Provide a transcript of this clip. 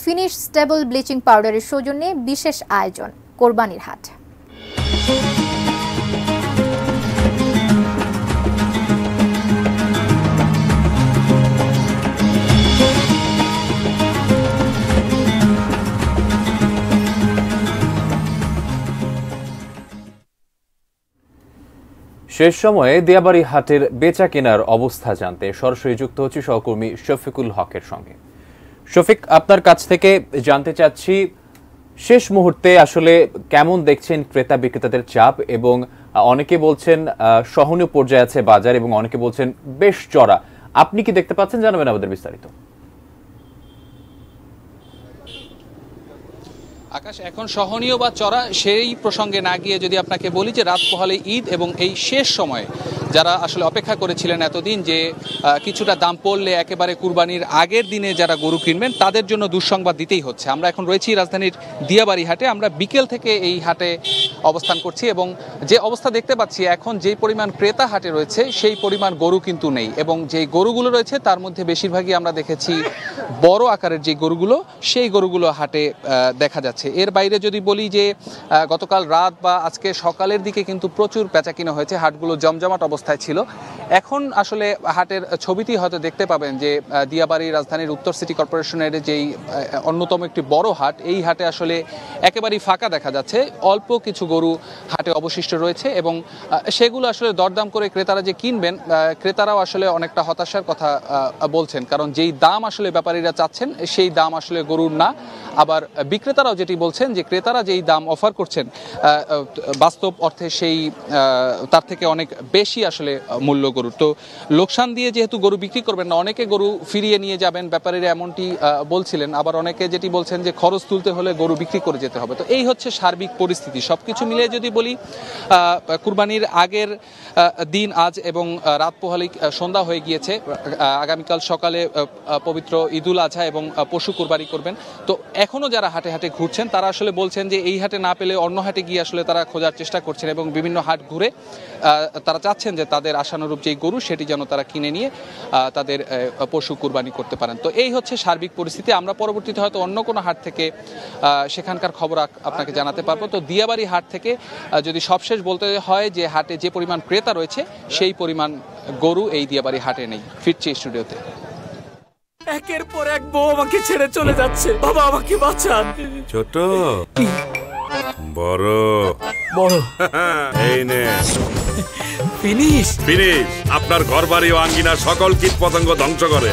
Finish stable bleaching পাউডারের সৌজন্যে বিশেষ আয়োজন কোরবানির হাট। শেষ সময়ে দিয়াবাড়ি হাটের বেচা কেনার অবস্থা জানতে সরাসরি যুক্ত হচ্ছে সহকর্মী শফিকুল হকের সঙ্গে। শফিক, আপনার কাছ থেকে জানতে চাচ্ছি শেষ মুহূর্তে আসলে কেমন দেখছেন ক্রেতা বিক্রেতাদের চাপ, এবং অনেকে বলছেন সহনীয় পর্যায়ে আছে বাজার এবং অনেকে বলছেন বেশ চড়া। আপনি কি দেখতে পাচ্ছেন, জানাবেন আমাদের বিস্তারিত। আকাশ, এখন সহনীয় বা চড়া সেই প্রসঙ্গে না গিয়ে যদি আপনাকে বলি যে রাত পোহালে ঈদ এবং এই শেষ সময়ে যারা আসলে অপেক্ষা করেছিলেন এতদিন যে কিছুটা দাম পড়লে একেবারে কুরবানির আগের দিনে যারা গরু কিনবেন তাদের জন্য দুঃসংবাদ দিতেই হচ্ছে। আমরা এখন রয়েছি রাজধানীর দিয়াবাড়ি হাটে। আমরা বিকেল থেকে এই হাটে অবস্থান করছি এবং যে অবস্থা দেখতে পাচ্ছি এখন যেই পরিমাণ ক্রেতা হাটে রয়েছে সেই পরিমাণ গরু কিন্তু নেই, এবং যেই গরুগুলো রয়েছে তার মধ্যে বেশিরভাগই আমরা দেখেছি বড় আকারের যে গরুগুলো সেই গরুগুলো হাটে দেখা যাচ্ছে। এর বাইরে যদি বলি যে গতকাল রাত বা আজকে সকালের দিকে কিন্তু প্রচুর বেচাকিনা হয়েছে, হাটগুলো জমজমাট অবস্থায় ছিল। এখন আসলে হাটের ছবিটি হয়তো দেখতে পাবেন যে দিয়াবাড়ি রাজধানীর উত্তর সিটি কর্পোরেশনের যেই অন্যতম একটি বড় হাট, এই হাটে আসলে একেবারেই ফাঁকা দেখা যাচ্ছে। অল্প কিছু গরু হাটে অবশিষ্ট রয়েছে এবং সেগুলো আসলে দরদাম করে ক্রেতারা যে কিনবেন, ক্রেতারাও আসলে অনেকটা হতাশার কথা বলছেন, কারণ যেই দাম আসলে ব্যাপারীরা চাচ্ছেন সেই দাম আসলে গরুর না। আবার বিক্রেতারাও যেটি বলছেন যে ক্রেতারা যেই দাম অফার করছেন বাস্তব অর্থে সেই তার থেকে অনেক বেশি আসলে মূল্য গরুর। তো লোকসান দিয়ে যেহেতু গরু বিক্রি করবেন না, অনেকে গরু ফিরিয়ে নিয়ে যাবেন, ব্যাপারীরা এমনটি বলছিলেন। আবার অনেকে যেটি বলছেন যে খরচ তুলতে হলে গরু বিক্রি করে যেতে হবে। তো এই হচ্ছে সার্বিক পরিস্থিতি। সবকিছু মিলিয়ে যদি বলি কুরবানির আগের দিন আজ এবং রাত পোহালি সন্ধ্যা হয়ে গিয়েছে। আগামীকাল সকালে পবিত্র ঈদুল আজহা এবং পশু কুরবানি করবেন। তো এখনো যারা হাটে হাটে ঘুরছেন তারা আসলে বলছেন যে এই হাটে না পেলে অন্য হাটে গিয়ে আসলে তারা খোঁজার চেষ্টা করছেন এবং বিভিন্ন হাট ঘুরে তারা চাচ্ছেন যে তাদের আশানুরূপ যেই গরু সেটি যেন তারা কিনে নিয়ে তাদের পশু কুরবানি করতে পারেন। তো এই হচ্ছে সার্বিক পরিস্থিতি। আমরা পরবর্তীতে হয়তো অন্য কোনো হাট থেকে সেখানকার খবর আপনাকে জানাতে পারবো। তো দিয়াবাড়ি হাট থেকে যদি সবশেষ বলতে হয় যে হাটে যে পরিমাণ ক্রেতা রয়েছে সেই পরিমাণ গরু এই দিয়াবাড়ি হাটে নেই। ফিরছি স্টুডিওতে। একের পর এক বউ আমাকে ছেড়ে চলে যাচ্ছে, বাবা আমাকে বাঁচান। ছোট বড় বড় এই নে ফিনিশ। আপনার ঘর বাড়ি ও আঙ্গিনার সকল কীট পতঙ্গ ধ্বংস করে।